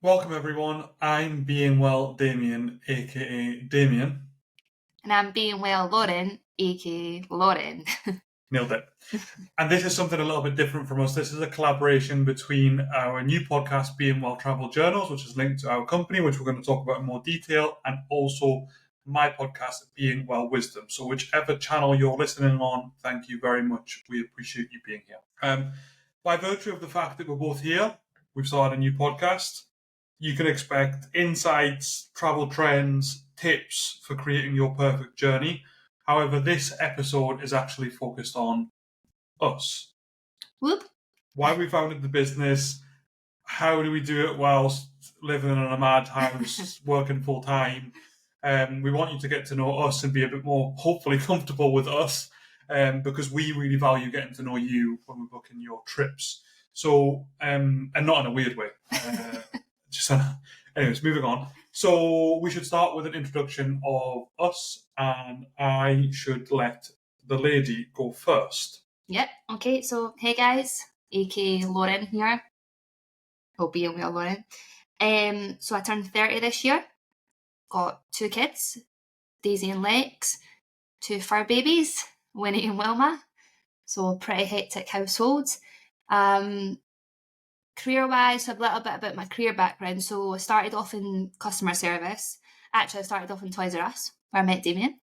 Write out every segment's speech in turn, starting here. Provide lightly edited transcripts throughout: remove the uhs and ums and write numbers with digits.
Welcome everyone, I'm Being Well Damien, aka Damien. And I'm Being Well Lauren, aka Lauren. Nailed it. And this is something a little bit different from us. This is a collaboration between our new podcast, Being Well Travel Journals, which is linked to our company, which we're going to talk about in more detail, and also my podcast, Being Well Wisdom. So whichever channel you're listening on, thank you very much. We appreciate you being here. By virtue of the fact that we're both here, we've started a new podcast. You can expect insights, travel trends, tips for creating your perfect journey. However, this episode is actually focused on us. Whoop. Why we founded the business, how do we do it whilst living in a mad house, working full time. We want you to get to know us and be a bit more, hopefully, comfortable with us, because we really value getting to know you when we're booking your trips. So, and not in a weird way. Anyways, moving on. So we should start with an introduction of us, and I should let the lady go first. Yep. Okay. So, hey guys, aka Lauren here. Or Being Well Lauren. So I turned 30 this year. Got 2 kids, Daisy and Lex, 2 fur babies, Winnie and Wilma. So pretty hectic household. Career-wise, a little bit about my career background. So I started off in customer service. Actually, I started off in Toys R Us, where I met Damien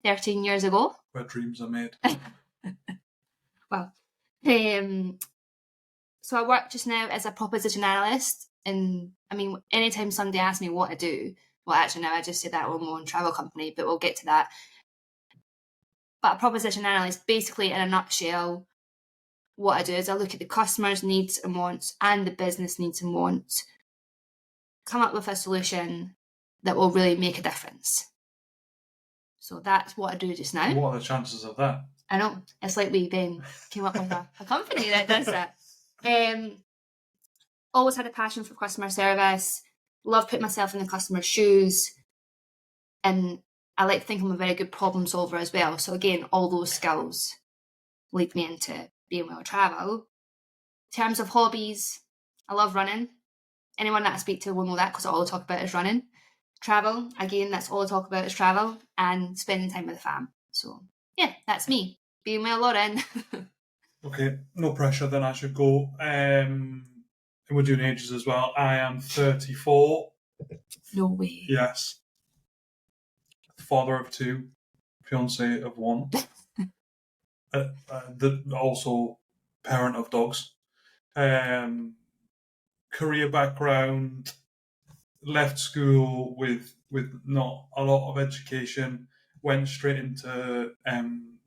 13 years ago. Where dreams are made. Well, so I work just now as a proposition analyst. And I mean, anytime somebody asks me what I do, well, actually, now I just say that I own my own travel company, but we'll get to that. But a proposition analyst, basically, in a nutshell, what I do is I look at the customer's needs and wants and the business needs and wants, come up with a solution that will really make a difference. So that's what I do just now. What are the chances of that? I know. It's like we then came up with a company that does that. Always had a passion for customer service. Love putting myself in the customer's shoes. And I like to think I'm a very good problem solver as well. So again, all those skills lead me into being well travel. In terms of hobbies, I love running. Anyone that I speak to will know that because all I talk about is running. Travel, again, that's all I talk about is travel and spending time with the fam. So yeah, that's me. Being well Lauren. Okay, no pressure, then I should go. And we're doing ages as well. I am 34. No way. Yes. Father of 2, fiance of 1. Also parent of dogs. Career background, left school with not a lot of education, went straight into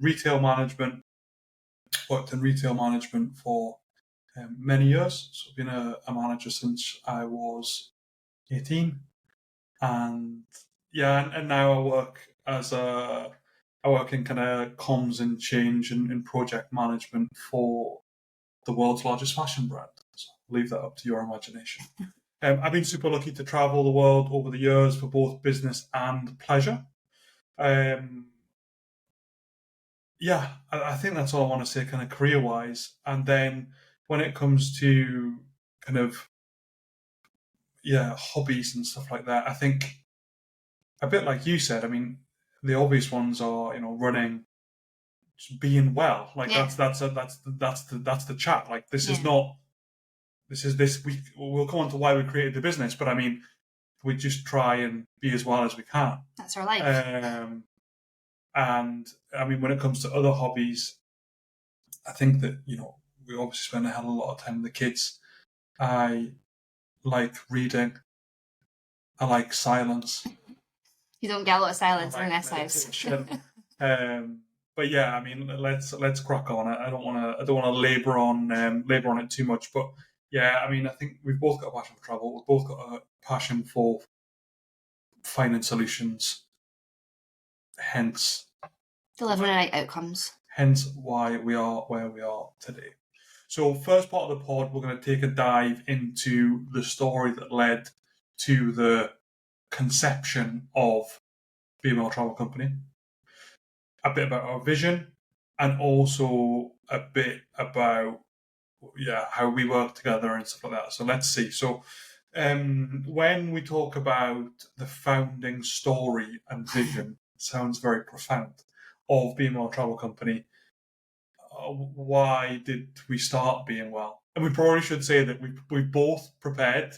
retail management, worked in retail management for many years. So I've been a manager since I was 18. And yeah, and now I work in kind of comms and change and project management for the world's largest fashion brand. So I'll leave that up to your imagination. I've been super lucky to travel the world over the years for both business and pleasure. Yeah, I think that's all I want to say kind of career-wise. And then when it comes to kind of, hobbies and stuff like that, I think a bit like you said, I mean, the obvious ones are, running, just being well. Like that's the chat. Like we'll come on to why we created the business, but I mean, we just try and be as well as we can. That's our life. And I mean, when it comes to other hobbies, I think that, we obviously spend a hell of a lot of time with the kids. I like reading. I like silence. You don't get a lot of silence in this house. But yeah, I mean, let's crack on. I don't want to labor on it too much. But yeah, I mean, I think we've both got a passion for travel. We've both got a passion for finding solutions. Hence, delivering right outcomes. Hence why we are where we are today. So first part of the pod, we're going to take a dive into the story that led to the conception of Being Well Travel Company, a bit about our vision, and also a bit about how we work together and stuff like that. So let's see. So when we talk about the founding story and vision, sounds very profound, of Being Well Travel Company. Why did we start Being Well? And we probably should say that we both prepared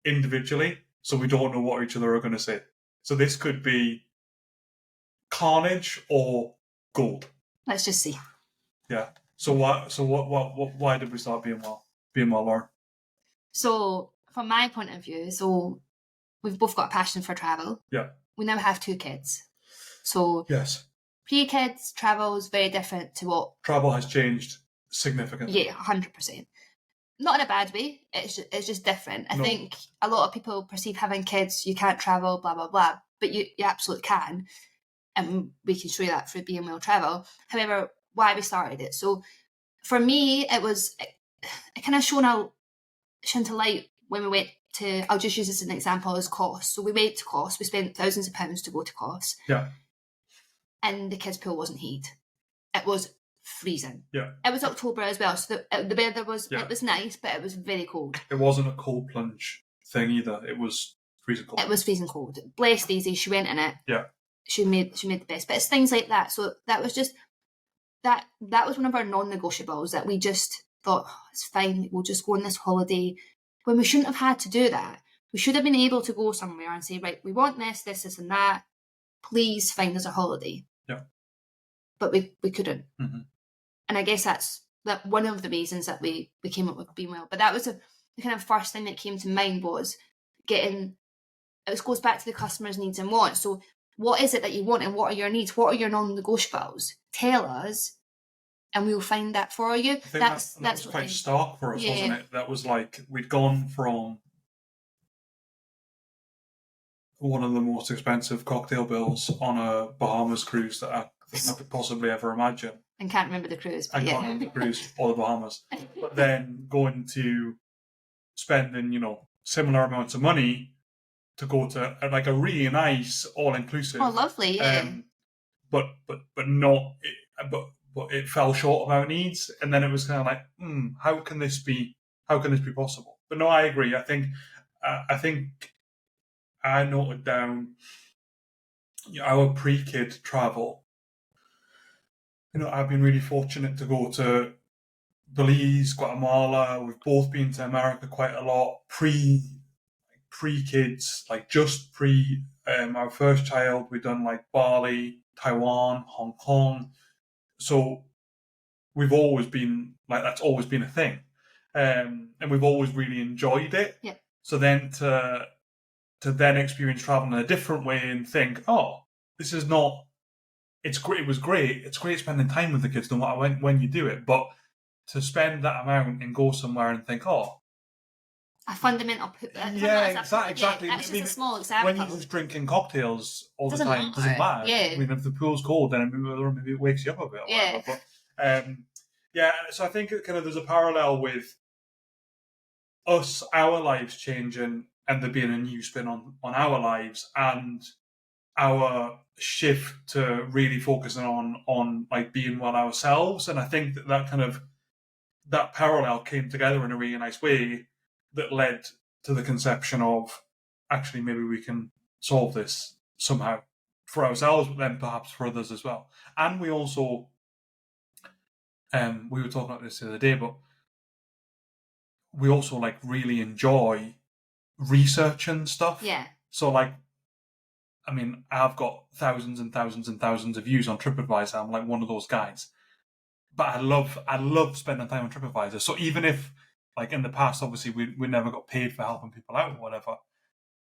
individually, so we don't know what each other are going to say. So this could be carnage or gold. Let's just see. Yeah. So why did we start Being Well? Being Well, Lauren? So from my point of view, so we've both got a passion for travel. Yeah. We now have 2 kids. So yes, pre-kids, travel is very different to what... Travel has changed significantly. Yeah, 100%. Not in a bad way. It's just different. I think a lot of people perceive having kids, you can't travel, blah, blah, blah. But you absolutely can. And we can show you that through Being Well Travel. However, why we started it. So for me, it kind of shone to light when we went to, I'll just use this as an example, as Kos. So we went to Kos. We spent thousands of pounds to go to Kos. Yeah. And the kids' pool wasn't heated. It was freezing. Yeah. It was October as well, so the weather was it was nice, but it was very cold. It wasn't a cold plunge thing either. It was freezing cold. It was freezing cold. Bless Daisy, she went in it. Yeah. She made the best. But it's things like that. So that was just that was one of our non-negotiables that we just thought, oh, it's fine, we'll just go on this holiday. When we shouldn't have had to do that. We should have been able to go somewhere and say, right, we want this and that. Please find us a holiday. Yeah. But we couldn't. Mm-hmm. And I guess that's one of the reasons that we came up with Being Well. But that was the kind of first thing that came to mind was it goes back to the customer's needs and wants. So what is it that you want and what are your needs? What are your non-negotiables? Tell us and we'll find that for you. I think that was quite stark for us, wasn't it? That was like, we'd gone from one of the most expensive cocktail bills on a Bahamas cruise that I could possibly ever imagine. And can't remember the cruise. I can't remember the cruise or the Bahamas. But then going to spending, similar amounts of money to go to like a really nice all-inclusive. Oh, lovely, yeah. But it fell short of our needs, and then it was kind of like, how can this be possible? But no, I agree. I think I noted down our pre-kid travel. I've been really fortunate to go to Belize, Guatemala. We've both been to America quite a lot. Pre-kids, like just pre our first child, we've done like Bali, Taiwan, Hong Kong. So we've always been like, that's always been a thing, and we've always really enjoyed it. Yeah. So then to then experience travel in a different way and think, oh, this is not. It's great. It was great. It's great spending time with the kids, no matter when you do it. But to spend that amount and go somewhere and think, oh, a fundamental. Exactly. That's just a small example. When you're just drinking cocktails all the time, it doesn't matter. Yeah. I mean, if the pool's cold, then maybe it wakes you up a bit. Yeah. Whatever. But, so I think kind of there's a parallel with us, our lives changing, and there being a new spin on our lives, and our shift to really focusing on like being well ourselves. And I think that parallel came together in a really nice way that led to the conception of, actually, maybe we can solve this somehow for ourselves, but then perhaps for others as well. And we also, we were talking about this the other day, but we also like really enjoy researching stuff. Yeah. So like, I mean, I've got thousands and thousands and thousands of views on TripAdvisor. I'm like one of those guys. But I love spending time on TripAdvisor. So even if, like in the past, obviously we never got paid for helping people out or whatever.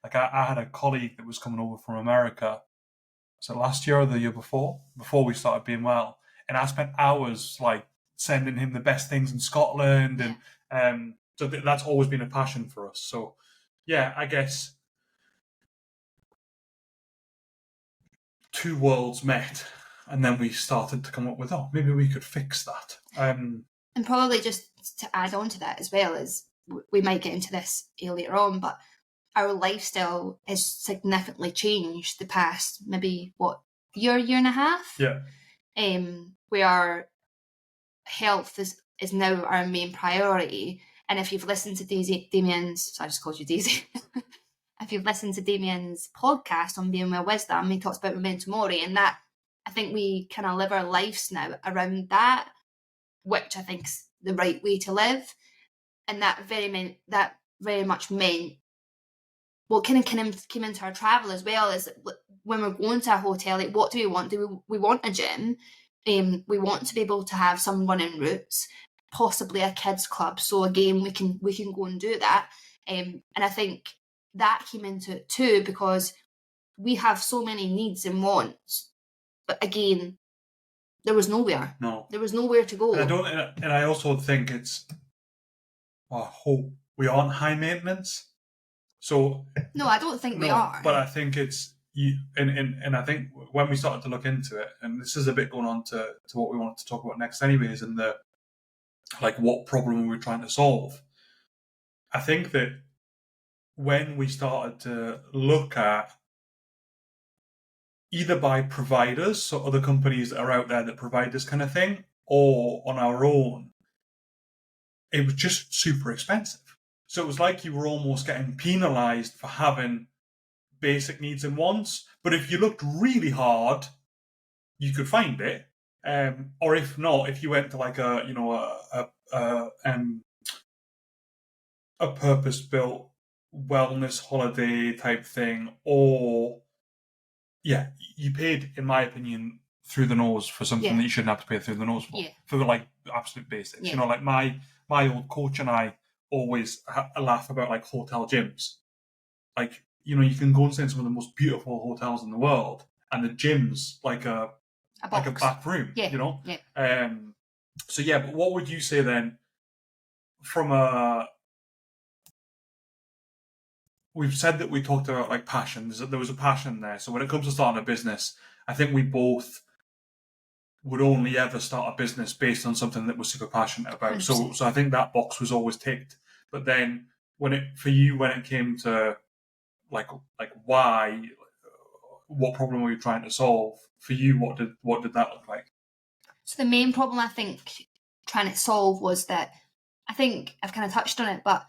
Like I had a colleague that was coming over from America. Was it last year or the year before we started Being Well? And I spent hours like sending him the best things in Scotland, and so that's always been a passion for us. So yeah, I guess two worlds met, and then we started to come up with, maybe we could fix that. And probably just to add on to that as well, is we might get into this later on, but our lifestyle has significantly changed the past maybe year and a half. Yeah. Where our health is now our main priority, And if you've listened to Damien's, so I just called you Daisy. If you've listened to Damien's podcast on Being Well Wisdom, he talks about memento mori, and that I think we kind of live our lives now around that, which I think's the right way to live. And that very much meant what kind of came into our travel as well is when we're going to a hotel, like what do we want? Do we want a gym? We want to be able to have some running routes, possibly a kids club. So again, we can go and do that. And I think that came into it too, because we have so many needs and wants, but again, there was nowhere. No, there was nowhere to go. And I also think I hope we aren't high maintenance. So no, I don't think we are. But I think it's and I think when we started to look into it, and this is a bit going on to what we wanted to talk about next, anyways, and the like, what problem are we trying to solve? I think that when we started to look at either by providers, so other companies that are out there that provide this kind of thing, or on our own, it was just super expensive. So it was like you were almost getting penalised for having basic needs and wants. But if you looked really hard, you could find it. Or if not, if you went to like a purpose-built wellness holiday type thing, or you paid, in my opinion, through the nose for something that you shouldn't have to pay through the nose for. For like absolute basics. You know, like my old coach and I always laugh about like hotel gyms. Like, you know, you can go and stay in some of the most beautiful hotels in the world, and the gym's like a back room. You know. So but what would you say then? We've said that we talked about like passions. There was a passion there. So when it comes to starting a business, I think we both would only ever start a business based on something that we're super passionate about. 100%. So I think that box was always ticked. But then when it came to like why, what problem were you trying to solve? For you, what did that look like? So the main problem I think trying to solve was that, I think I've kind of touched on it, but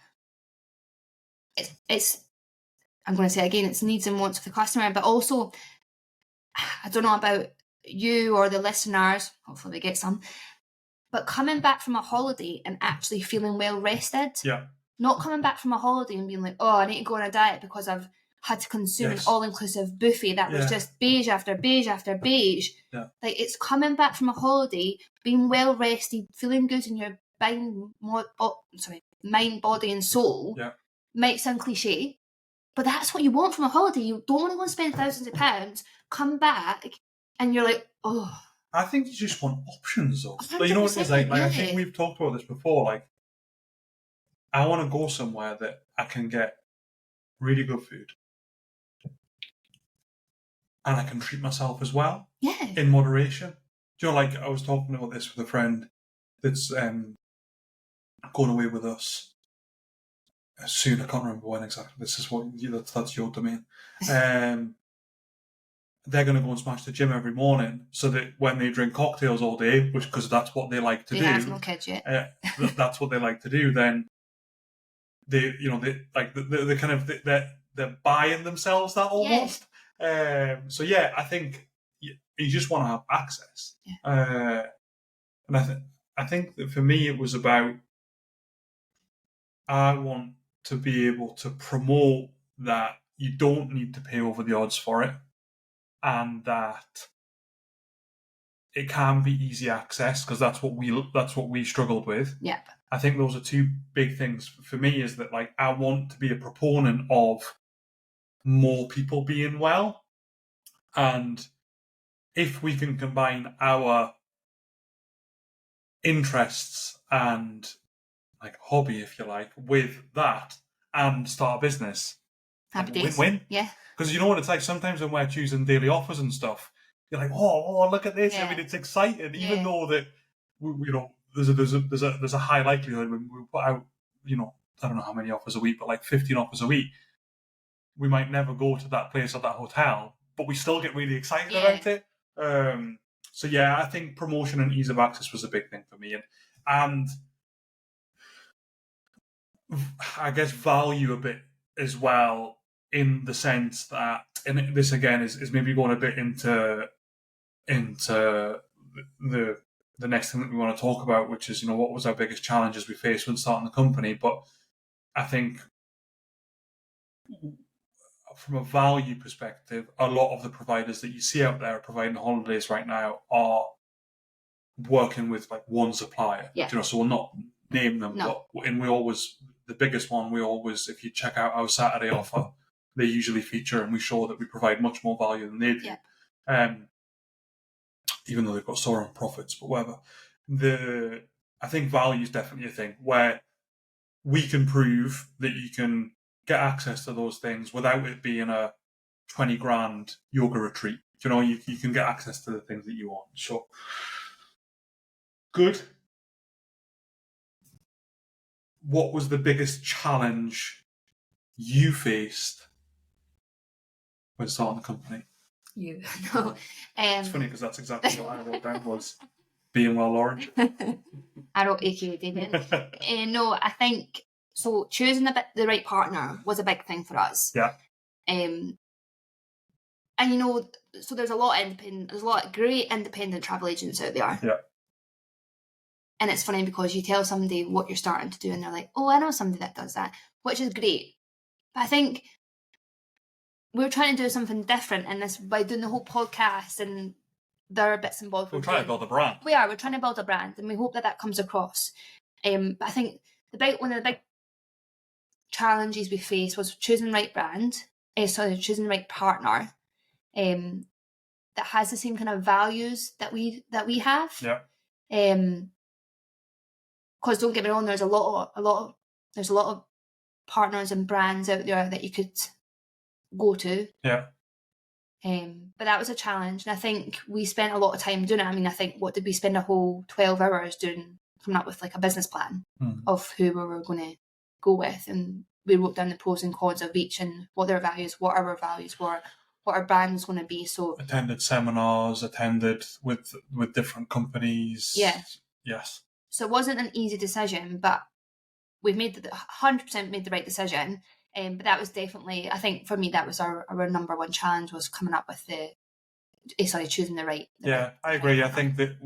it's I'm going to say again, it's needs and wants of the customer, but also, I don't know about you or the listeners, hopefully we get some, but coming back from a holiday and actually feeling well rested. Not coming back from a holiday and being like, oh, I need to go on a diet because I've had to consume an all-inclusive buffet that was just beige after beige after beige. Like, it's coming back from a holiday, being well rested, feeling good in your mind, body and soul. Might sound cliche, but that's what you want from a holiday. You don't want to go and spend thousands of pounds, come back, and you're like, oh. I think you just want options, though. But you know what it is? Like I think we've talked about this before. Like, I want to go somewhere that I can get really good food, and I can treat myself as well. In moderation. Do you know, like, I was talking about this with a friend that's going away with us soon. I can't remember when exactly. This is that's your domain. They're going to go and smash the gym every morning, so that when they drink cocktails all day, because that's what they like to do. They have no kids yet. That's what they like to do. Then they're buying themselves that almost. So I think you just want to have access. And I think that for me it was about, I want to be able to promote that you don't need to pay over the odds for it, and that it can be easy access, because that's what we struggled with. I think those are two big things for me, is that, like, I want to be a proponent of more people being well, and if we can combine our interests and like hobby, if you like, with that and start a business, happy days. Win-win. Because you know what it's like, sometimes when we're choosing daily offers and stuff, you're like, oh, look at this. I mean, it's exciting, even though that there's a high likelihood when we put out, I don't know how many offers a week, but like 15 offers a week, we might never go to that place or that hotel, but we still get really excited about it. So I think promotion and ease of access was a big thing for me, and I guess, value a bit as well, in the sense that, and this again is maybe going a bit into the next thing that we want to talk about, which is, what was our biggest challenges we faced when starting the company. But I think from a value perspective, a lot of the providers that you see out there providing holidays right now are working with like one supplier. Yeah. So we'll not name them, No. but the biggest one, if you check out our Saturday offer, they usually feature, and we show that we provide much more value than they do. Yeah. Even though they've got soaring profits, but whatever. I think value is definitely a thing where we can prove that you can get access to those things without it being a 20 grand yoga retreat. You can get access to the things that you want. So, good. What was the biggest challenge you faced when starting the company? You. No. It's funny because that's exactly what I wrote down, was being well, Lauren. I wrote AKA Damien. No, I think so. Choosing the right partner was a big thing for us. Yeah. And so there's a lot of great independent travel agents out there. Yeah. And it's funny because you tell somebody what you're starting to do, and they're like, "Oh, I know somebody that does that," which is great. But I think we're trying to do something different in this by doing the whole podcast, and there are bits and bobs. We're trying to build a brand. We're trying to build a brand, and we hope that comes across. But I think one of the big challenges we faced was choosing the right choosing the right partner, that has the same kind of values that we have. Yeah. Because don't get me wrong, there's a lot of partners and brands out there that you could go to. Yeah. But that was a challenge, and I think we spent a lot of time doing it. I mean, I think, what did we spend a whole 12 hours doing, coming up with like a business plan of who we were going to go with, and we wrote down the pros and cons of each and what their values, what our values were, what our brand was going to be. So attended seminars, with different companies. Yeah. Yes. So it wasn't an easy decision, but we've 100% made the right decision. But that was definitely, I think for me, that was our number one challenge, was coming up with choosing the right. I agree. I think that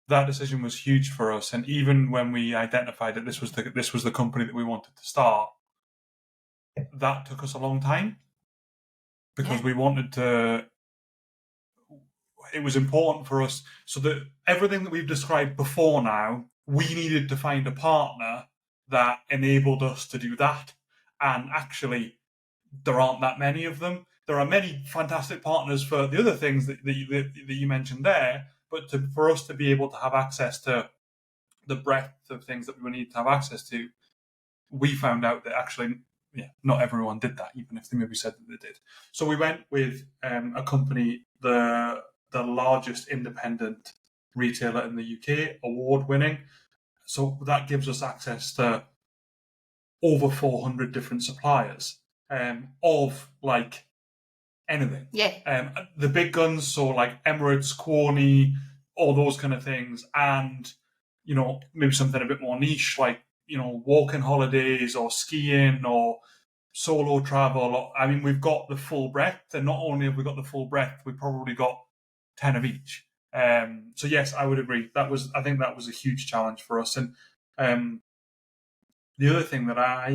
that decision was huge for us, and even when we identified that this was the company that we wanted to start, that took us a long time, because we wanted to. It was important for us, so that everything that we've described before now, we needed to find a partner that enabled us to do that. And actually, there aren't that many of them. There are many fantastic partners for the other things that you mentioned there, but for us to be able to have access to the breadth of things that we need to have access to, we found out that actually, not everyone did that, even if they maybe said that they did. So we went with a company, the largest independent retailer in the UK, award-winning. So that gives us access to over 400 different suppliers of like anything. Yeah. The big guns, so like Emirates, Corny, all those kind of things, and maybe something a bit more niche, like walking holidays or skiing or solo travel. I mean, we've got the full breadth, and not only have we got the full breadth, we've probably got 10 of each. So yes, I would agree. I think that was a huge challenge for us. And the other thing that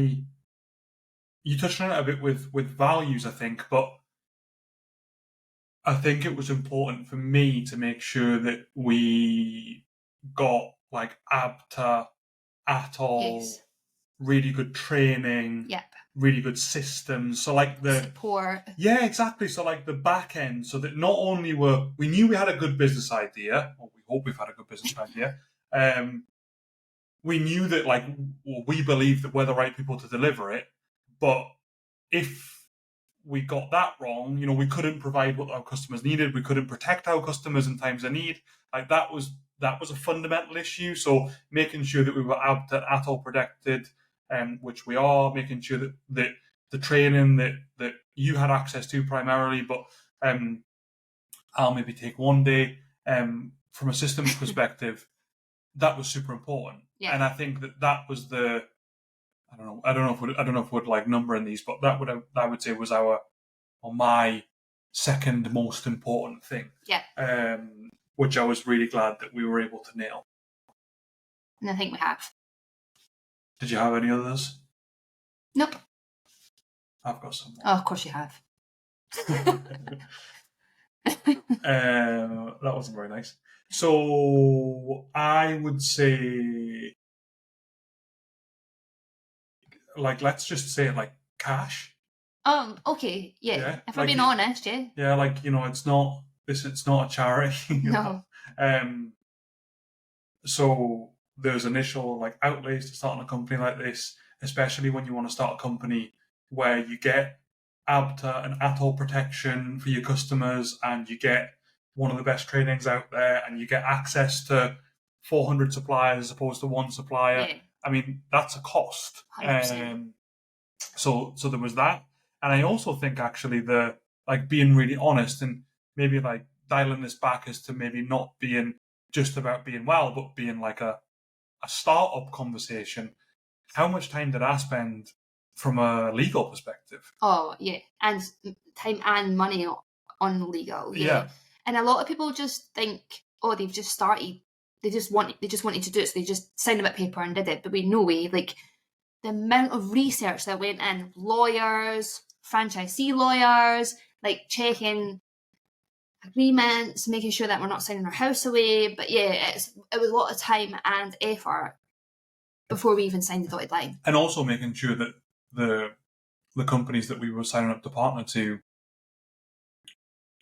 you touched on it a bit with values, I think, but I think it was important for me to make sure that we got like ABTA, ATOL, really good training, really good systems. So like the support. Yeah, exactly. So like the back end, so that not only we knew we had a good business idea, or we hope we've had a good business idea. We knew that we believed that we're the right people to deliver it, but if we got that wrong, we couldn't provide what our customers needed. We couldn't protect our customers in times of need. Like that was a fundamental issue. So making sure that we were ATOL protected, which we are, making sure that the training that you had access to primarily, but I'll maybe take one day, from a systems perspective, that was super important. Yeah. And I think that was the, I don't know if we'd like numbering these, but I would say was my second most important thing. Yeah. Which I was really glad that we were able to nail. And I think we have. Did you have any others? Nope. I've got some more. Oh, of course you have. That wasn't very nice. So I would say, like, let's just say like cash. Okay, yeah. If like, I'm being honest, yeah. Yeah, like, it's not a charity. No. So there's initial like outlays to starting a company like this, especially when you want to start a company where you get ABTA and ATOL protection for your customers, and you get one of the best trainings out there, and you get access to 400 suppliers as opposed to one supplier. Yeah. I mean, that's a cost. 100%. So there was that. And I also think actually being really honest and maybe like dialing this back as to maybe not being just about being well, but being like a startup conversation. How much time did I spend from a legal perspective? Oh, yeah. And time and money on legal. Yeah. And a lot of people just think, oh, they've just started. They just wanted to do it, so they just signed a bit of paper and did it. But no way. Like, the amount of research that went in, lawyers, franchisee lawyers, like checking agreements, making sure that we're not signing our house away. But yeah, it was a lot of time and effort before we even signed the dotted line. And also making sure that the companies that we were signing up to partner to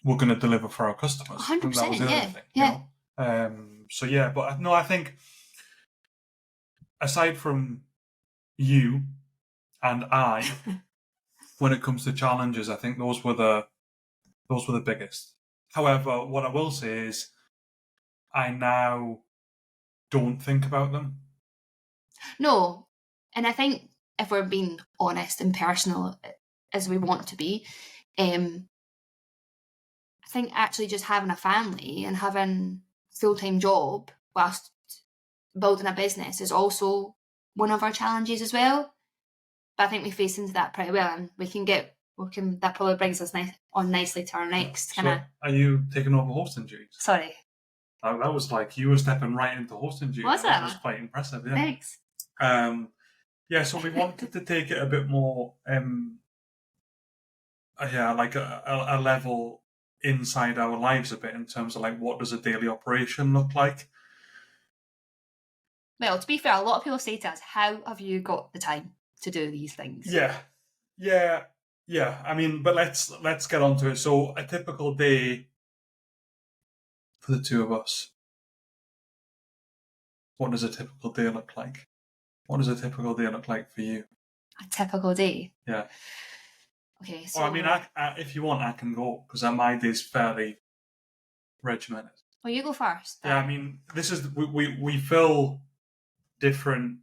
were going to deliver for our customers. 100%, that was the other thing. Yeah. So yeah, but no, I think aside from you and I, when it comes to challenges, I think those were the biggest. However, what I will say is, I now don't think about them. No, and I think if we're being honest and personal as we want to be, I think actually just having a family and having a full-time job whilst building a business is also one of our challenges as well. But I think we face into that pretty well, and that probably brings us nicely to our next kind of. Are you taking over hosting duties? Sorry. That was like you were stepping right into hosting duties. Was it? That was quite impressive. Yeah. Thanks. So we wanted to take it a bit more, like a level inside our lives a bit, in terms of like, what does a daily operation look like? Well, to be fair, a lot of people say to us, how have you got the time to do these things? Yeah. I mean, but let's get on to it. So a typical day for the two of us. What does a typical day look like? What does a typical day look like for you? A typical day? Yeah. Okay, so... Well, I mean, if you want, I can go, because my day's fairly regimented. Well, you go first. Yeah, I mean, this is... We fill different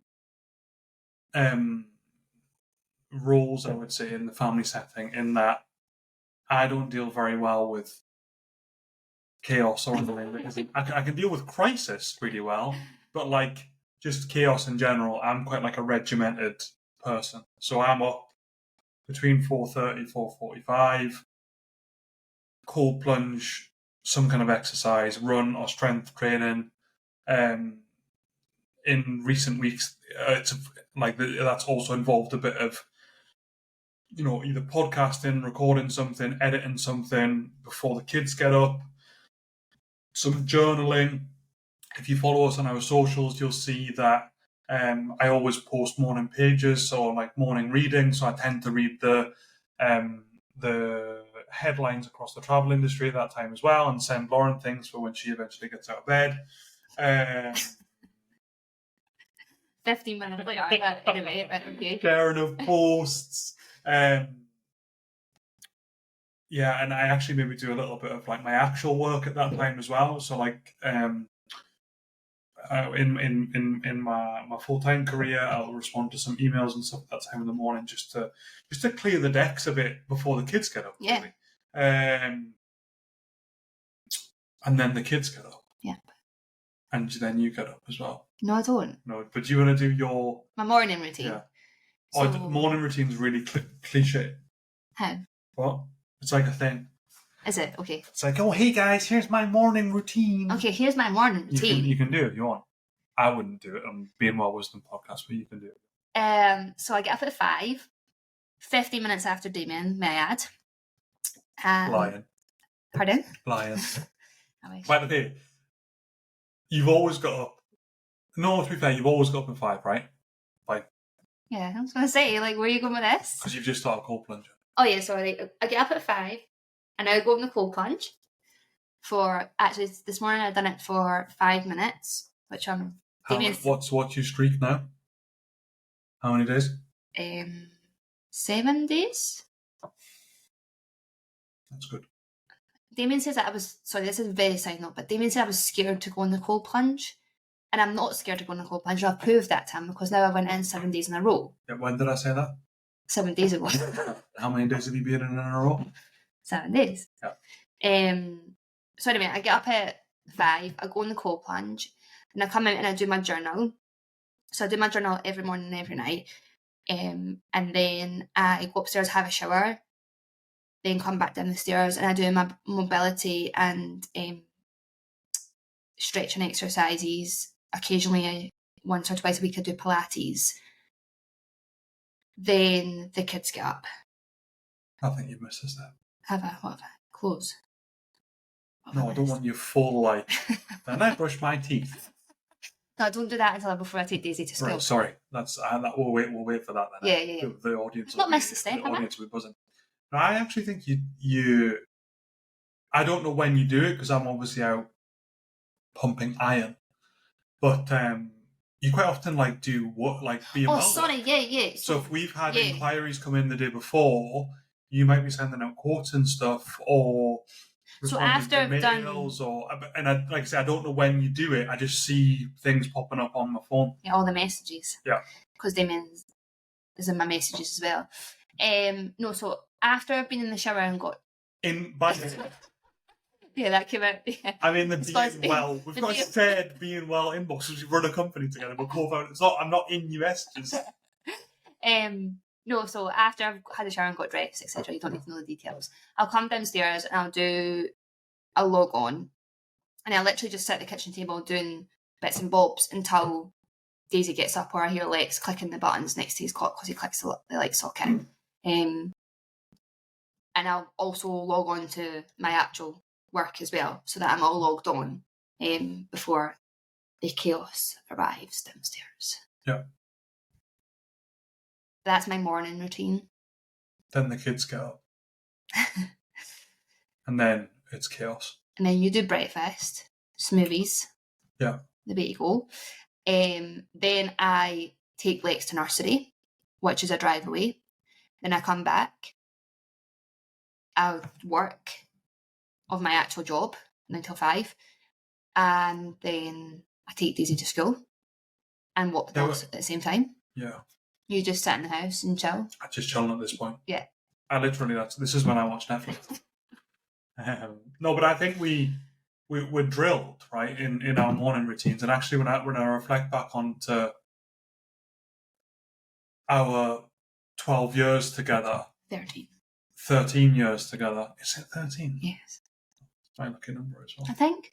roles, I would say, in the family setting, in that I don't deal very well with chaos or anything. I can deal with crisis really well, but like just chaos in general, I'm quite like a regimented person. So I'm up between 4:30, 4:45, cold plunge, some kind of exercise, run or strength training. In recent weeks, it's like that's also involved a bit of, either podcasting, recording something, editing something before the kids get up, some journaling. If you follow us on our socials, you'll see that I always post morning pages or like morning reading. So I tend to read the headlines across the travel industry at that time as well, and send Lauren things for when she eventually gets out of bed. 15 minutes later, anyway, okay. Sharing of posts. Yeah, and I actually maybe do a little bit of like my actual work at that time as well. So like in my full-time career, I'll respond to some emails and stuff at that time in the morning just to clear the decks a bit before the kids get up. Yeah. Really. And then the kids get up. Yeah. And then you get up as well. No, I don't. No, but do you want to do your... My morning routine. Yeah. So, Morning routine's really cliche. how? What? It's like a thing. Is it? Okay. It's like, oh, hey guys, here's my morning routine. Okay, here's my morning routine. You can do it if you want. I wouldn't do it on Being Well Wisdom podcast, but you can do it. So I get up at 5, 15 minutes after Damien, may I add. Lion. Pardon? Lion. I wish. By the way, you've always got up. No, to be fair, you've always got up at 5, right? Yeah, I was going to say, like, where are you going with this? Because you've just started cold plunge. Oh, yeah, sorry. I get up at 5, and I go in the cold plunge for, actually, this morning I've done it for 5 minutes, which I'm... What's your streak now? How many days? 7 days. That's good. Damien says that sorry, this is a very side note, but Damien said I was scared to go in the cold plunge. And I'm not scared to go in the cold plunge. I've proved that to him because now I went in 7 days in a row. Yeah, when did I say that? 7 days ago. How many days have you been in a row? 7 days. Yeah. So anyway, I get up at 5, I go in the cold plunge, and I come out and I do my journal. So I do my journal every morning and every night. And then I go upstairs, have a shower, then come back down the stairs, and I do my mobility and stretching exercises. Occasionally, once or twice a week, I do Pilates. Then the kids get up. I think you've missed a step. Have I? What have I? Clothes. No, I don't want you full like. Then I brush my teeth. No, don't do that until before I take Daisy to school. Right, sorry. That's We'll wait for that then. Yeah. The audience. Not missed a step, The have I? audience will be buzzing. No, I actually think you. I don't know when you do it because I'm obviously out pumping iron, but you quite often do what being. Oh, sorry, yeah. So if we've had inquiries come in the day before, you might be sending out quotes and stuff, or so after I've done, like I said, I don't know when you do it. I just see things popping up on my phone. Yeah, all the messages. Yeah, because Damien is in my messages as well. No, so after I've been in the shower and got in by. Yeah, that came out. Yeah. I mean, we've got a shared Being Well inbox because we run a company together. We're both out. I'm not in your messages. No, so after I've had a shower and got dressed, etc., you don't need to know the details. I'll come downstairs and I'll log on, and I literally just sit at the kitchen table doing bits and bobs until Daisy gets up, or I hear Lex clicking the buttons next to his clock because he clicks the light socket. And I'll also log on to my actual work as well, so that I'm all logged on before the chaos arrives downstairs. Yeah. That's my morning routine. Then the kids get up. And then it's chaos. And then you do breakfast, smoothies. Yeah. The way you go. Then I take Lex to nursery, which is a drive away. Then I come back. I'll work of my actual job 9 till 5. And then I take Daisy to school and walk the dogs at the same time. Yeah. You just sit in the house and chill? I'm just chilling at this point. Yeah. This is when I watch Netflix. No, but I think we're drilled, right, in our morning routines. And actually, when I reflect back onto our 12 years together. 13 years together. Is it 13? Yes. It's my lucky number as well. I think.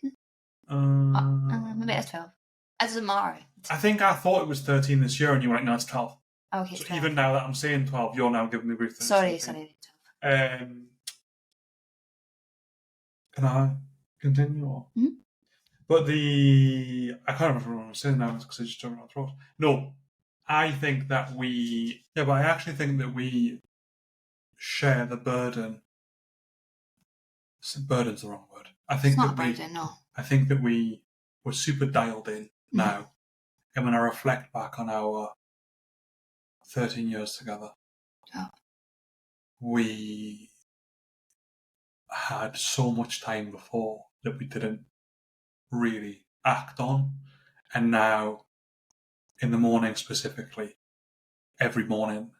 Maybe it's 12. It doesn't matter. I think I thought it was 13 this year, and you were like, no, it's 12. Okay, so 12. Even now that I'm saying 12, you're now giving me grief. Sorry. 12. Can I continue? Or? Mm-hmm. But I can't remember what I was saying now because I just took my throat. No, I think that I actually think that we share the burden. Burden's the wrong word. I think it's not burden, no. I think that we're super dialed in now. And when I reflect back on our 13 years together, we had so much time before that we didn't really act on. And now, in the morning specifically, every morning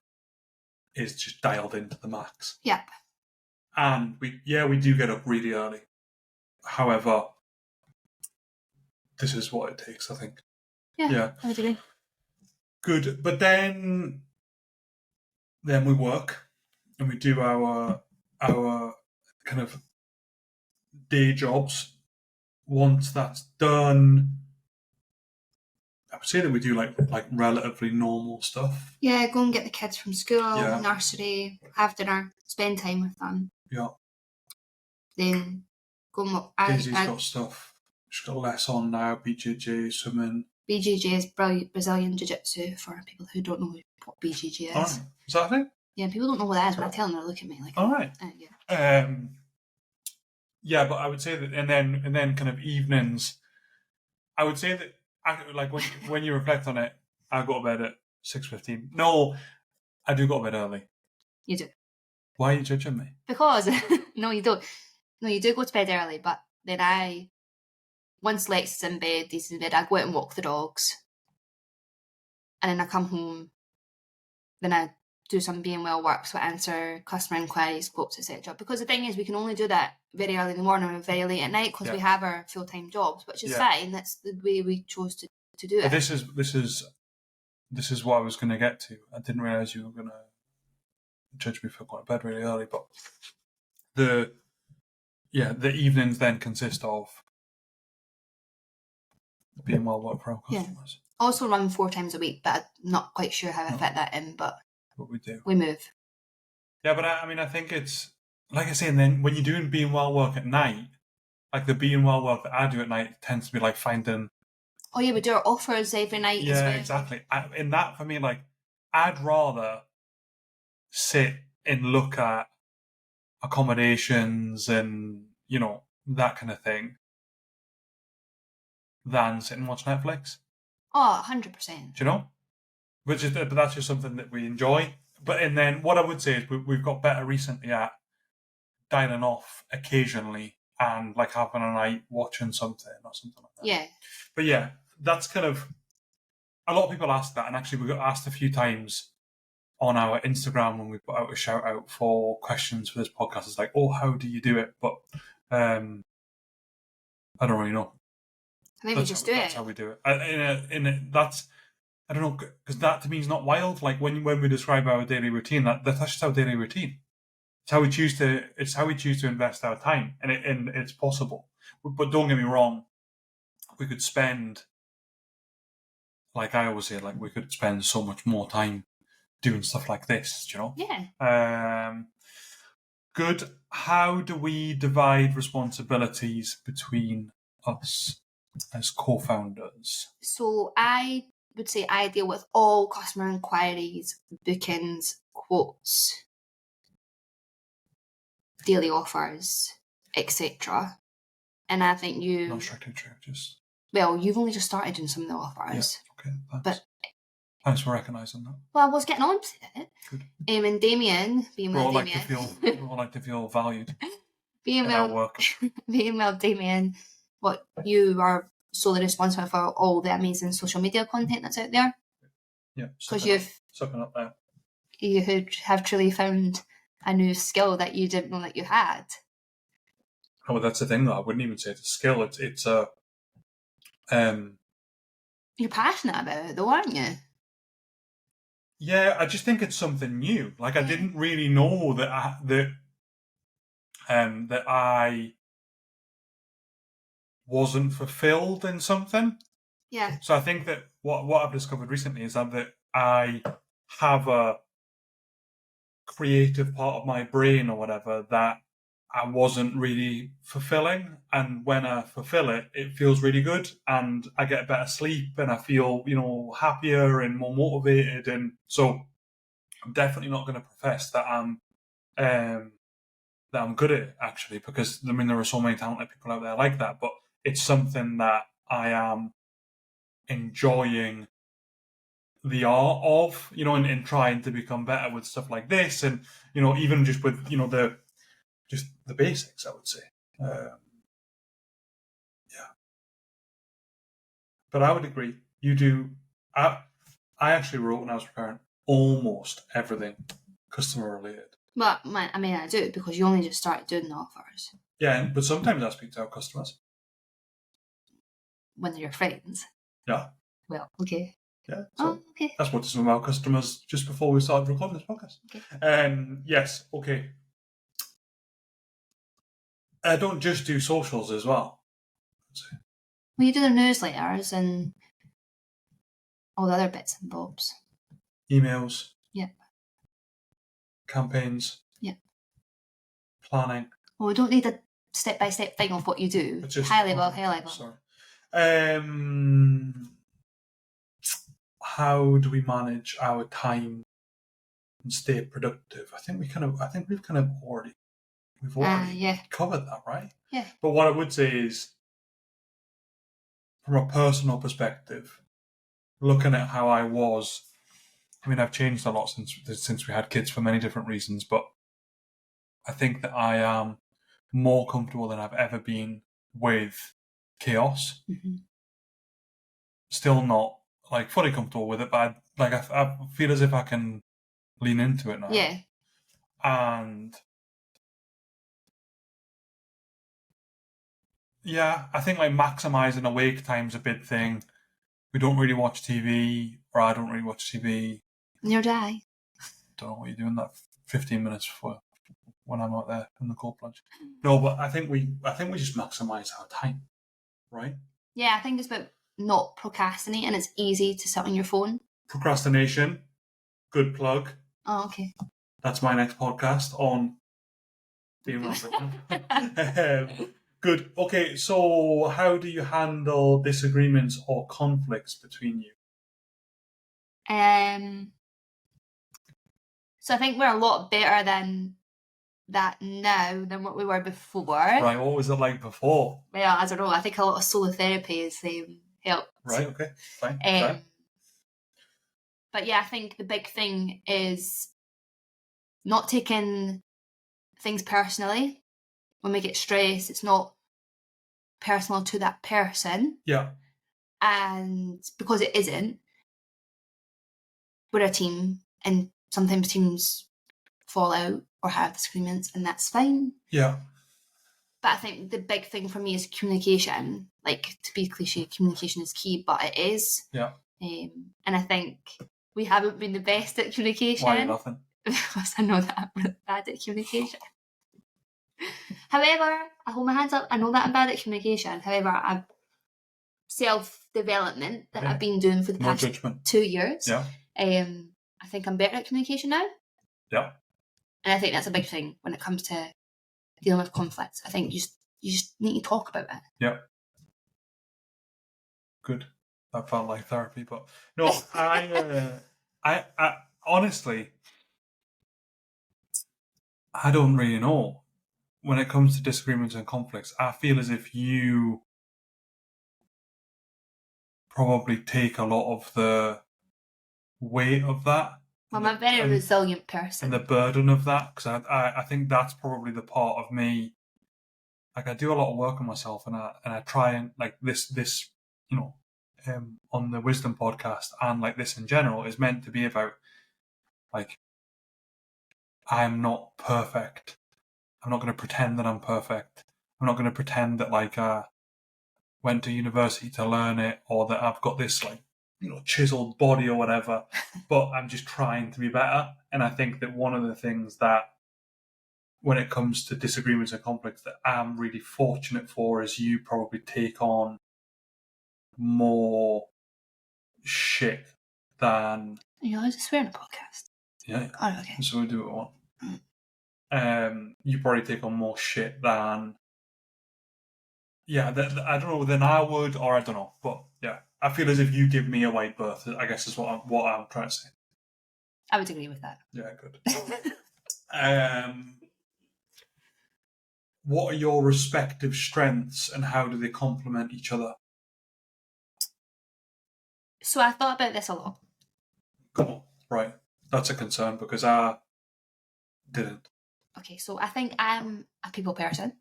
is just dialed into the max. Yep. And we do get up really early. However, this is what it takes, I think. Yeah. I would agree. Good. But then we work and we do our kind of day jobs. Once that's done, I would say that we do like relatively normal stuff. Yeah, go and get the kids from school, nursery, have dinner, spend time with them. Yeah. Then go and walk. Daisy's got stuff. She's got less on now, BJJ, swimming. BJJ is Brazilian Jiu-Jitsu, for people who don't know what BJJ is. All right. Is that a thing? Yeah, people don't know what that is. When I tell them, they look at me like... All right. Yeah. Yeah, but I would say that, and then kind of evenings, I would say that, like when you reflect on it, I go to bed at 6:15. No, I do go to bed early. You do. Why are you judging me? Because, no, you don't. No, you do go to bed early, but then once Lex is in bed, Daisy's in bed, I go out and walk the dogs. And then I come home, then I do some being well work, so I answer customer inquiries, quotes, etc. Because the thing is, we can only do that very early in the morning or very late at night because we have our full-time jobs, which is fine. That's the way we chose to do it. This is what I was going to get to. I didn't realise you were going to judge me for going to bed really early, but the evenings then consist of being well work for our customers. Yeah. Also run 4 times a week, but I'm not quite sure how I fit that in, but we do. We move. Yeah, but I think it's, like I say, and then when you're doing being well work at night, like the being well work that I do at night tends to be like finding... Oh yeah, we do our offers every night as well. Yeah, exactly. In that, for me, like, I'd rather sit and look at accommodations and, that kind of thing than sit and watch Netflix. Oh, 100%. Do you know? But that's just something that we enjoy. And then what I would say is we've got better recently at dialing off occasionally and like having a night watching something or something like that. Yeah. But yeah, that's kind of, a lot of people ask that, and actually we got asked a few times on our Instagram when we put out a shout out for questions for this podcast. It's like, oh, how do you do it? But I don't really know. I think we just do it. That's how we do it. That's, I don't know, because that to me is not wild. Like when we describe our daily routine, that's just our daily routine. It's how we choose to invest our time, and it's possible. But don't get me wrong, we could spend, like I always say, like we could spend so much more time doing stuff like this. Do you know? Yeah. Good. How do we divide responsibilities between us as co-founders? So I would say I deal with all customer inquiries, bookings, quotes, daily offers, etc. And I think you... Not strictly true, just... Well, you've only just started doing some of the offers. Yeah, okay, thanks. But thanks for recognising that. Well, I was getting on to it. Good. And Damien, being well Damien... We all like to feel valued our work. Being well Damien, what you are solely responsible for all the amazing social media content that's out there. Yeah, because sucking up there. You have truly found a new skill that you didn't know that you had. Oh, well, that's the thing, though. I wouldn't even say it's a skill. It's a... You're passionate about it, though, aren't you? Yeah, I just think it's something new. Like, I didn't really know that I wasn't fulfilled in something. Yeah. So I think that what I've discovered recently is that I have a creative part of my brain or whatever that I wasn't really fulfilling, and when I fulfill it, it feels really good, and I get better sleep, and I feel happier and more motivated. And so I'm definitely not going to profess that I'm good at it, actually, because there are so many talented people out there like that, but it's something that I am enjoying the art of, and trying to become better with stuff like this, and even just with the basics, I would say. Yeah. But I would agree. You do. I actually wrote when I was preparing almost everything customer related. But I do, because you only just started doing the offers. Yeah, but sometimes I speak to our customers. When they're your friends. Yeah. Well, okay. Yeah. So okay. I spoke to some of our customers just before we started recording this podcast. Okay. Yes. Okay. I don't just do socials as well. Well, you do the newsletters and all the other bits and bobs. Emails. Yeah. Campaigns. Yeah. Planning. Well, we don't need a step-by-step thing of what you do. It's just high level. Sorry. How do we manage our time and stay productive? I think we've already covered that, right? Yeah. But what I would say is, from a personal perspective, looking at how I was, I mean, I've changed a lot since we had kids for many different reasons, but I think that I am more comfortable than I've ever been with chaos. Mm-hmm. Still not like fully comfortable with it, but I feel as if I can lean into it now. Yeah. And yeah, I think like maximizing awake time's a big thing. We don't really watch TV, or I don't really watch TV. Nor do I. Don't know what you're doing that 15 minutes for when I'm out there in the cold plunge. No, but I think we just maximize our time, right? Yeah, I think it's about not procrastinating. It's easy to sit on your phone. Procrastination, good plug. Oh, okay. That's my next podcast on being wrong. Good. Okay, so how do you handle disagreements or conflicts between you? So I think we're a lot better than that now than what we were before. Right, what was it like before? Well, I don't know. I think a lot of solo therapy has helped. Right, okay, fine. But yeah, I think the big thing is not taking things personally. When we get stressed, it's not personal to that person. Yeah. And because it isn't, we're a team, and sometimes teams fall out or have disagreements, and that's fine. Yeah. But I think the big thing for me is communication. Like, to be cliche, communication is key, but it is. Yeah. And I think we haven't been the best at communication. Why are you laughing? Because I know that I'm really bad at communication. However, I hold my hands up. I know that I'm bad at communication. However, I've self-development that I've been doing for the past 2 years. Yeah. I think I'm better at communication now. Yeah. And I think that's a big thing when it comes to dealing with conflicts. I think you just need to talk about it. Yeah. Good. That felt like therapy, but no, I honestly, I don't really know. When it comes to disagreements and conflicts, I feel as if you probably take a lot of the weight of that. Well, I'm a very resilient person. And the burden of that, because I think that's probably the part of me. Like, I do a lot of work on myself, and I try and like this on the Wisdom podcast, and like this in general is meant to be about like, I'm not perfect. I'm not going to pretend that I'm perfect. I'm not going to pretend that like I went to university to learn it, or that I've got this like, chiseled body or whatever, but I'm just trying to be better. And I think that one of the things that, when it comes to disagreements and conflicts, that I'm really fortunate for is you probably take on more shit than... You're allowed to swear in a podcast? Yeah. Oh, okay. So we do it all. You probably take on more shit than... Yeah, I don't know, than I would, or I don't know, but yeah. I feel as if you give me a wide berth, I guess is what I'm trying to say. I would agree with that. Yeah, good. What are your respective strengths and how do they complement each other? So I thought about this a lot. Come on, right. That's a concern because I didn't. Okay, so I think I'm a people person.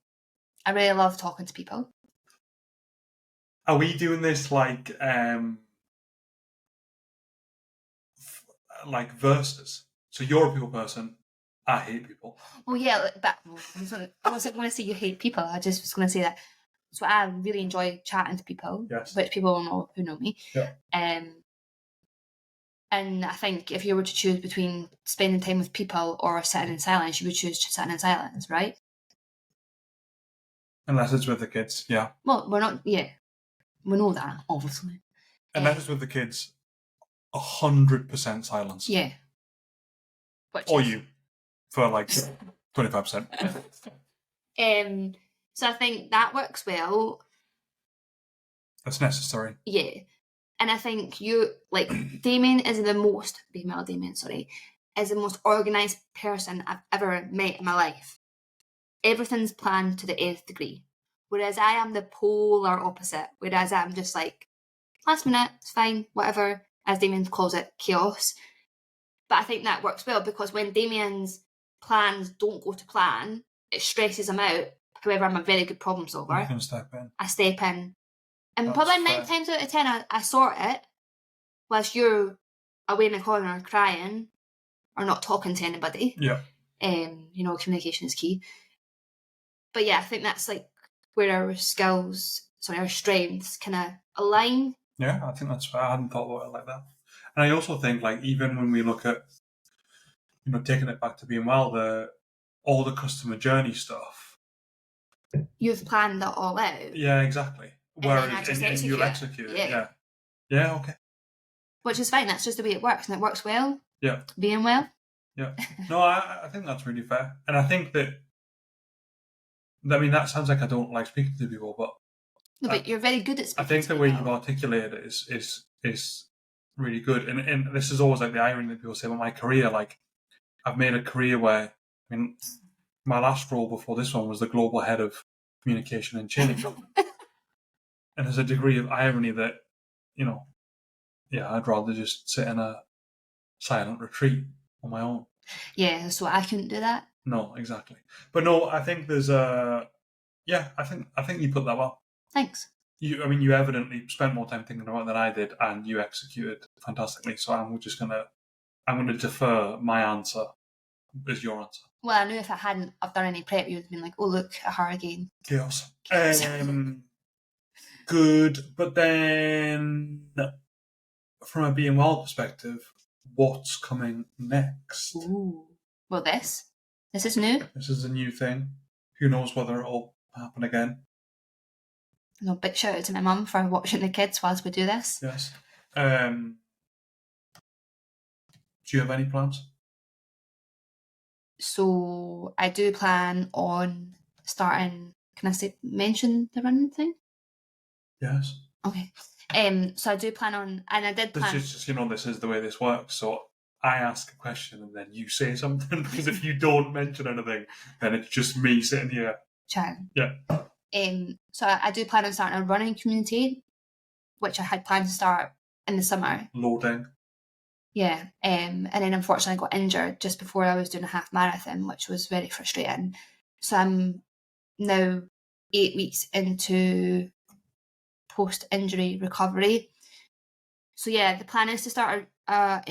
I really love talking to people. Are we doing this like verses? So you're a people person. I hate people. Well, yeah, but I wasn't going to say you hate people. I just was going to say that So I really enjoy chatting to people, Yes. which people will know who know me. Yeah. And I think if you were to choose between spending time with people or sitting in silence, you would choose sitting in silence, right? Unless it's with the kids, yeah. Well, we're not. Yeah, we know that, obviously. Unless it's with the kids, 100% silence. Yeah. Or you, for like 25%. So I think that works well. That's necessary. Yeah. And I think Damien is the most organised person I've ever met in my life. Everything's planned to the nth degree. Whereas I am the polar opposite. Whereas I'm just like, last minute, it's fine, whatever, as Damien calls it, chaos. But I think that works well because when Damien's plans don't go to plan, it stresses him out. However, I'm a very good problem solver. You can step in. I step in. And That's probably fair. 9 times out of 10, I sort it, whilst you're away in the corner crying or not talking to anybody. Yeah. Communication is key. But yeah, I think that's like where our strengths kind of align. Yeah, I think that's fair. I hadn't thought about it like that. And I also think, like, even when we look at, taking it back to being well, all the customer journey stuff. You've planned that all out. Yeah, exactly. Whereas and you'll execute it. Yeah. Yeah, okay. Which is fine. That's just the way it works, and it works well. Yeah. Being well. Yeah. No, I think that's really fair. And I think that sounds like I don't like speaking to people, but no, but you're very good at speaking. I think the way you've articulated it is really good. And this is always like the irony that people say about my career. Like, I've made a career where, my last role before this one was the global head of communication and change. And there's a degree of irony that, I'd rather just sit in a silent retreat on my own. Yeah, so I couldn't do that. No, exactly. But no, I think there's I think you put that well. Thanks. You evidently spent more time thinking about it than I did, and you executed fantastically. So I'm gonna defer my answer as your answer. Well, I knew if I hadn't done any prep, you would have been like, "Oh, look at her again." Chaos. Good, but then from a being well perspective, what's coming next? Ooh. Well, this is new. This is a new thing. Who knows whether it'll happen again? No, big shout out to my mum for watching the kids whilst we do this. Yes. Do you have any plans? So I do plan on starting. Can I mention the running thing? Yes. Okay. So I do plan on, and I did plan. This is the way this works. So I ask a question and then you say something, because if you don't mention anything, then it's just me sitting here chatting. Yeah. So I do plan on starting a running community, which I had planned to start in the summer. Loading. Yeah. And then unfortunately I got injured just before I was doing a half marathon, which was very frustrating. So I'm now 8 weeks into post-injury recovery. So yeah, the plan is to start a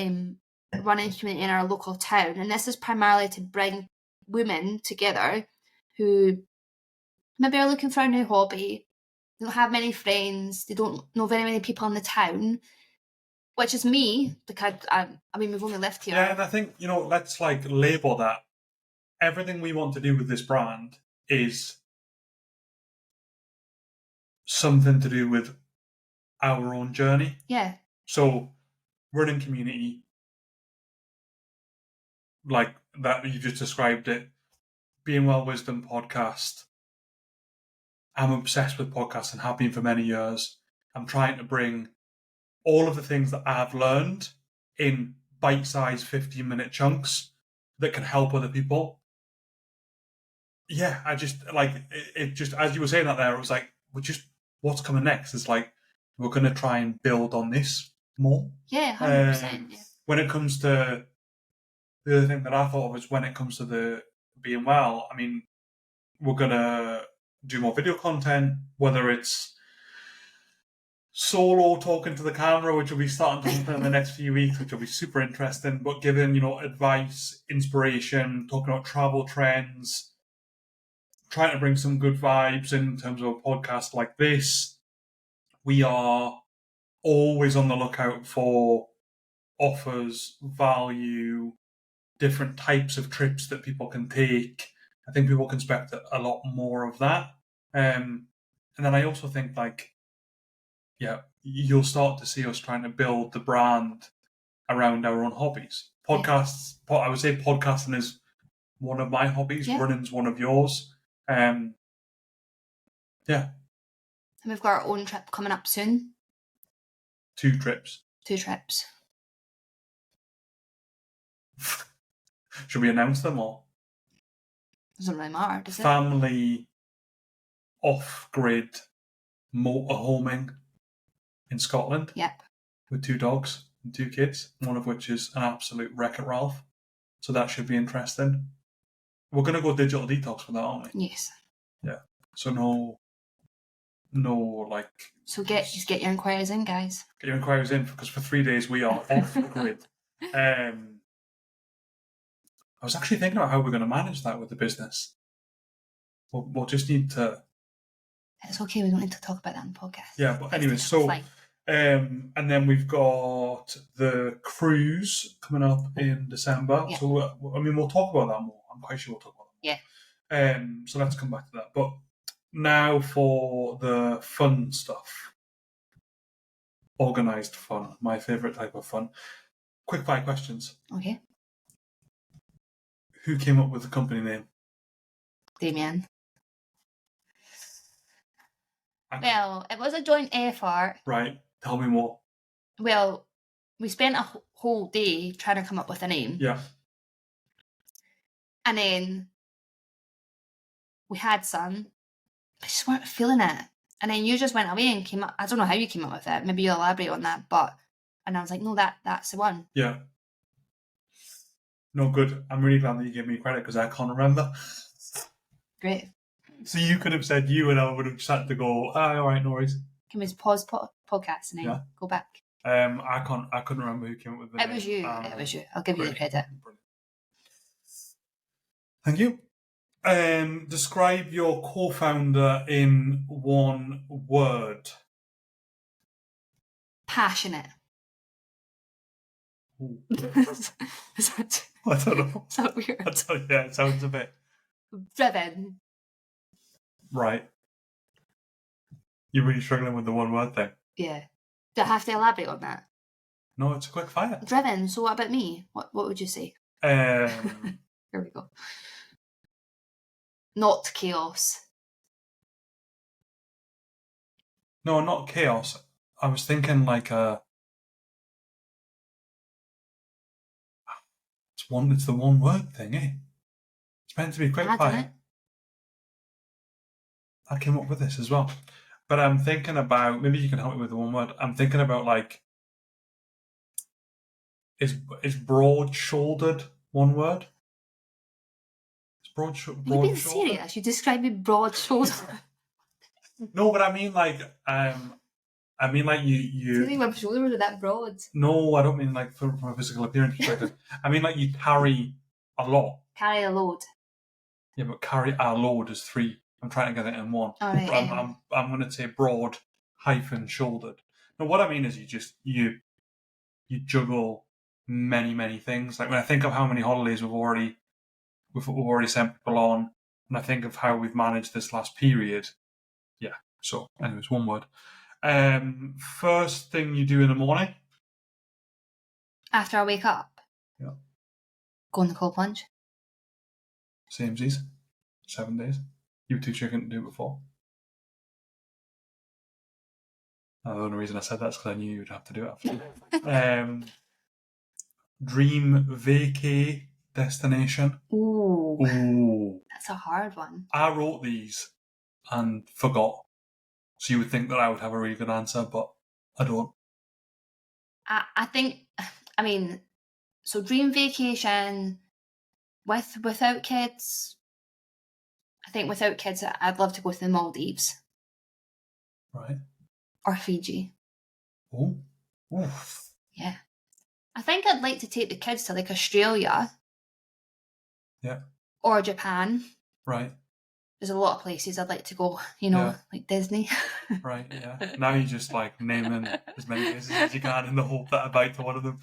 running community in our local town, and this is primarily to bring women together who maybe are looking for a new hobby, they don't have many friends, they don't know very many people in the town, which is me, because we've only lived here. Yeah, and I think, let's label that. Everything we want to do with this brand is something to do with our own journey. Yeah. So, running community, like that you just described it, Being Well Wisdom podcast. I'm obsessed with podcasts and have been for many years. I'm trying to bring all of the things that I've learned in bite-sized 15-minute chunks that can help other people. Yeah, I just it just, as you were saying that there, it was like, what's coming next is we're going to try and build on this more. Yeah, 100%. Yeah. When it comes to the other thing that I thought of is when it comes to the being well, we're going to do more video content, whether it's solo talking to the camera, which will be starting to happen in the next few weeks, which will be super interesting, but giving, advice, inspiration, talking about travel trends, trying to bring some good vibes in terms of a podcast like this. We are always on the lookout for offers, value, different types of trips that people can take. I think people can expect a lot more of that. And then I also think, like, yeah, you'll start to see us trying to build the brand around our own hobbies. Podcasts, I would say podcasting is one of my hobbies. Yeah. Running's one of yours. Yeah. And we've got our own trip coming up soon. 2 trips. 2 trips. Should we announce them or? Doesn't really matter, does it? Family off-grid motorhoming in Scotland. Yep. With 2 dogs and 2 kids, one of which is an absolute Wreck-It Ralph. So that should be interesting. We're going to go digital detox for that, aren't we? Yes. Yeah. So no, like... So get your inquiries in, guys. Get your inquiries in, because for 3 days we are off the grid. I was actually thinking about how we're going to manage that with the business. We'll just need to... It's okay, we don't need to talk about that in the podcast. Yeah, but anyway, so... and then we've got the cruise coming up in December. Yeah. So, we'll talk about that more. I'm quite sure we'll talk about that more. Yeah. So let's come back to that. But now for the fun stuff. Organised fun. My favourite type of fun. Quickfire questions. Okay. Who came up with the company name? Damien. Well, it was a joint effort. Right. Tell me more. Well, we spent a whole day trying to come up with a name. Yeah. And then we had some. I just weren't feeling it. And then you just went away and came up. I don't know how you came up with it. Maybe you'll elaborate on that. And I was like, no, that's the one. Yeah. No, good. I'm really glad that you gave me credit because I can't remember. Great. So you could have said you and I would have just had to go, all right, no worries. Can we just pause podcast and then go back? I couldn't remember who came up with the name. It was you. It was you. I'll give you the credit. Thank you. Describe your co-founder in one word. Passionate. Is that, I don't know. Is that weird? Yeah, it sounds a bit... Driven. Right. You're really struggling with the one word thing. Yeah. Do I have to elaborate on that? No, it's a quick fire. Driven. So what about me? What would you say? Here we go. Not chaos. No, not chaos. I was thinking like it's the one word thing, eh? It's meant to be quick fire. I came up with this as well. But I'm thinking about, maybe you can help me with the one word. I'm thinking about like, is broad-shouldered one word? Is broad-shouldered? You're being serious? You describe me broad-shouldered. No, but I mean like, you. Do you think my shoulders are that broad? No, I don't mean like from a physical appearance perspective. I mean like you carry a lot. Carry a load. Yeah, but carry a load is 3. I'm trying to get it in one. All right, I'm going to say broad - shouldered. Now, what I mean is you juggle many things. Like when I think of how many holidays we've already sent people on, and I think of how we've managed this last period. Yeah. So, anyways, one word. First thing you do in the morning. After I wake up. Yeah. Go in the cold plunge. Samesies. 7 days. You 2 couldn't do it before. The only reason I said that is because I knew you'd have to do it after. Dream vacay destination. Ooh. That's a hard one. I wrote these and forgot. So you would think that I would have a really good answer, but I don't. I think, so dream vacation without kids. I think without kids, I'd love to go to the Maldives. Right. Or Fiji. Oh. Yeah. I think I'd like to take the kids to like Australia. Yeah. Or Japan. Right. there's a lot of places I'd like to go, you know, like Disney. Right, yeah. Now you're just like naming as many places as you can in the hope that I bite to one of them.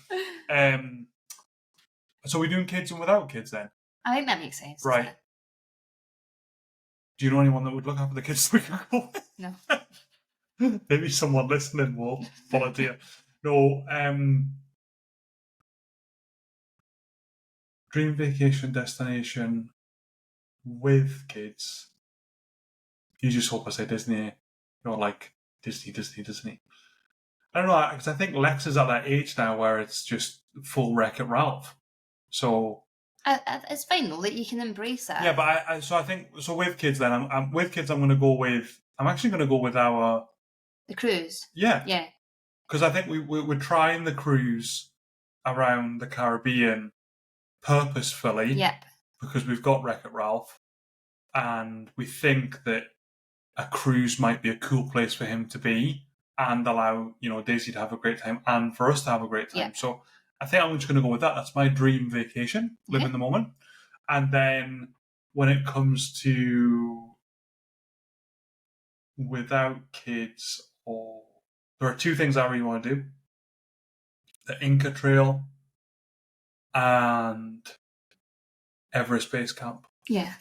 So we're doing kids and without kids then? I think that makes sense. Right. Do you know anyone that would look after the kids we can go with? No. Maybe someone listening will volunteer. No, dream vacation destination with kids. You just hope I say Disney, like Disney. I don't know, because I think Lex is at that age now where it's just full Wreck-It Ralph. So it's fine though that you can embrace that. yeah, but I think with kids then I'm with kids. I'm actually going to go with the cruise. Yeah. Because I think we're trying the cruise around the Caribbean purposefully. Yep. Because we've got Wreck-It Ralph, and we think that a cruise might be a cool place for him to be and allow, Daisy to have a great time and for us to have a great time. Yep. So I think I'm just going to go with that. That's my dream vacation, live in the moment. And then when it comes to without kids, there are two things I really want to do. The Inca Trail and Everest Base Camp. Yeah.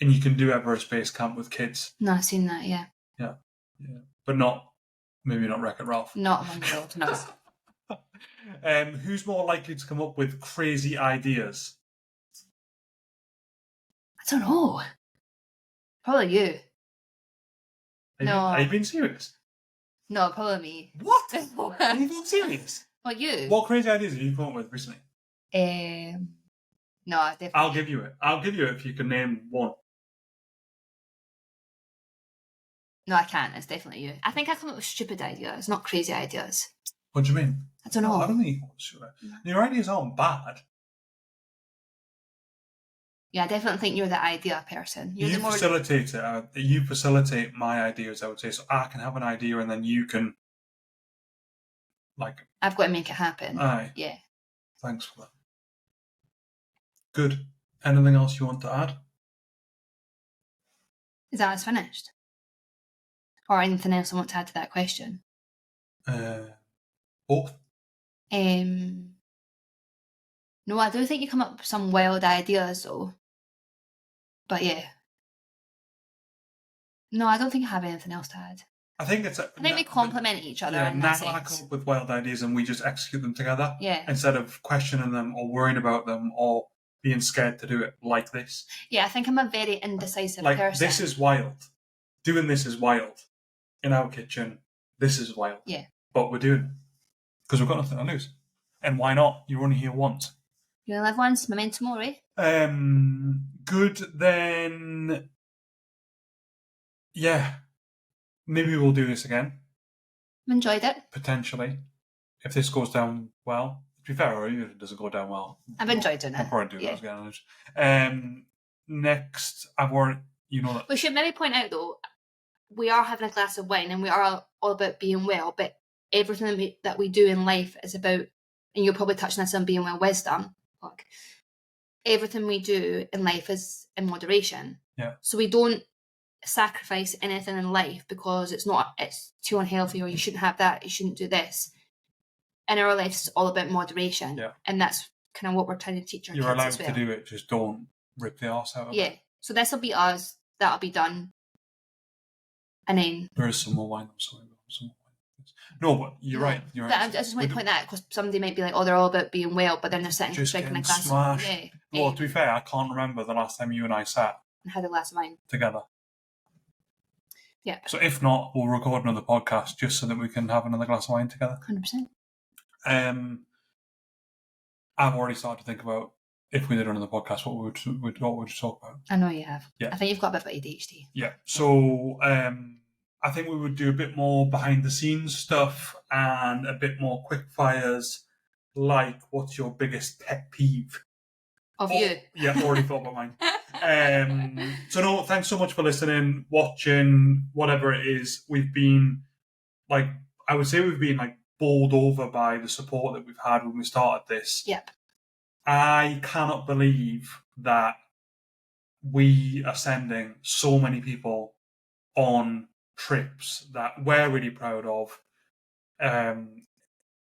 And you can do Everest Base Camp with kids. No, I've seen that, yeah. Yeah. But maybe not Wreck-It Ralph. Not among the old, no. Who's more likely to come up with crazy ideas? I don't know. Probably you. Are you being serious? No, probably me. What? Are you being serious? Well, you. What crazy ideas have you come up with recently? No, definitely. I'll give you it. if you can name one. No, I can't. It's definitely you. I think I come up with stupid ideas, not crazy ideas. What do you mean? I don't know. I don't think you come up with stupid. Your ideas aren't bad. Yeah, I definitely think you're the idea person. You facilitate it. You facilitate my ideas, I would say. So I can have an idea and then you can, I've got to make it happen. Aye. Yeah. Thanks for that. Good. Anything else you want to add? Is that us finished? Or anything else I want to add to that question? Both. No, I do think you come up with some wild ideas though. But yeah. No, I don't think I have anything else to add. I think we complement each other in that sense. I come up with wild ideas and we just execute them together. Yeah. Instead of questioning them or worrying about them or being scared to do it like this. Yeah, I think I'm a very indecisive person. This is wild. Doing this is wild. In our kitchen, this is wild. Yeah. But we're doing it. Because we've got nothing to lose. And why not? You're only here once. You only live once, memento mori. Good, then. Yeah. Maybe we'll do this again. Enjoyed it. Potentially. If this goes down well. To be fair, or even if it doesn't go down well. I've enjoyed doing it. I'll probably do that again. Next, that. We should maybe point out though, we are having a glass of wine and we are all about being well, but everything that we do in life is about, and you'll probably touch on this on being well wisdom, everything we do in life is in moderation. Yeah. So we don't sacrifice anything in life because it's too unhealthy or you shouldn't have that, you shouldn't do this. In our life, it's all about moderation. Yeah. And that's kind of what we're trying to teach our kids as well. You're allowed to do it, just don't rip the arse out of it. Yeah. So this will be us, that'll be done. And then... There is some more wine, I'm sorry. No, but you're right. I just want to point that out because somebody might be like, they're all about being well, but then they're sitting just drinking a glass smashed. of wine. Yeah. Well, to be fair, I can't remember the last time you and I sat and had a glass of wine together. Yeah. So if not, we'll record another podcast just so that we can have another glass of wine together. 100%. I've already started to think about if we did another podcast, what would you talk about? I know you have. Yeah. I think you've got a bit of ADHD. Yeah. So I think we would do a bit more behind the scenes stuff and a bit more quick fires. Like, what's your biggest pet peeve? Of you? Yeah, already thought about mine. So no, thanks so much for listening, watching, whatever it is. We've been bowled over by the support that we've had when we started this. Yep. I cannot believe that we are sending so many people on trips that we're really proud of.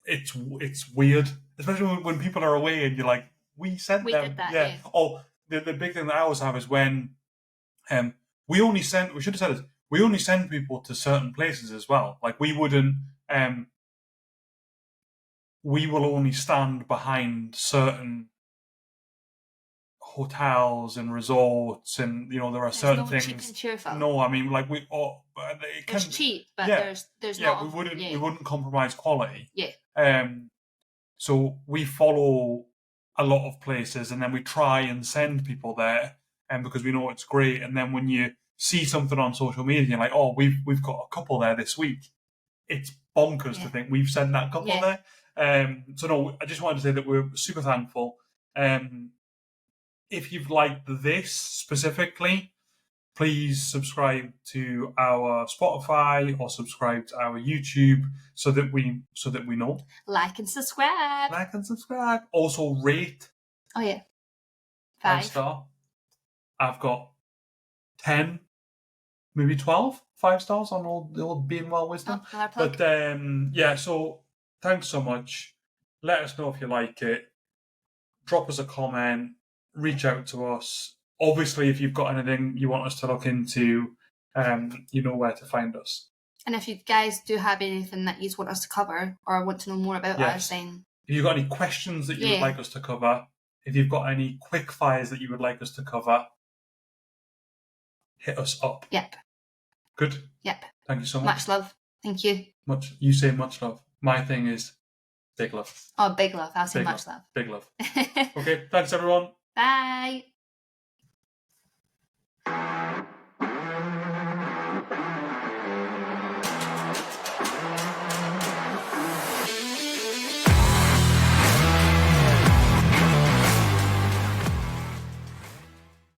It's weird, especially when people are away and you're like, we sent We them. did that, yeah. Oh, the big thing that I always have is when we should have said this, we only send people to certain places as well. Like we wouldn't, we will only stand behind certain hotels and resorts, and there are certain no things. Cheap and cheerful. No, I mean, like it's cheap, but there's yeah, not. we wouldn't compromise quality. Yeah. So we follow a lot of places, and then we try and send people there, and because we know it's great. And then when you see something on social media, you're like, oh, we've got a couple there this week. It's bonkers to think we've sent that couple there. So no, I just wanted to say that we're super thankful. If you've liked this specifically, please subscribe to our Spotify or subscribe to our YouTube so that we know. Like and subscribe. Also rate. Oh yeah. 5 star. I've got 10, maybe 12 5-stars on the old Being Well Wisdom. But so thanks so much. Let us know if you like it. Drop us a comment. Reach out to us. Obviously, if you've got anything you want us to look into, you know where to find us. And if you guys do have anything that you want us to cover or want to know more about us, then if you've got any questions that you would like us to cover, if you've got any quick fires that you would like us to cover, hit us up. Yep. Good? Yep. Thank you so much. Much love. Thank you. You say much love. My thing is big love. Oh, big love. I'll say much love. Big love. Okay, thanks everyone. Bye.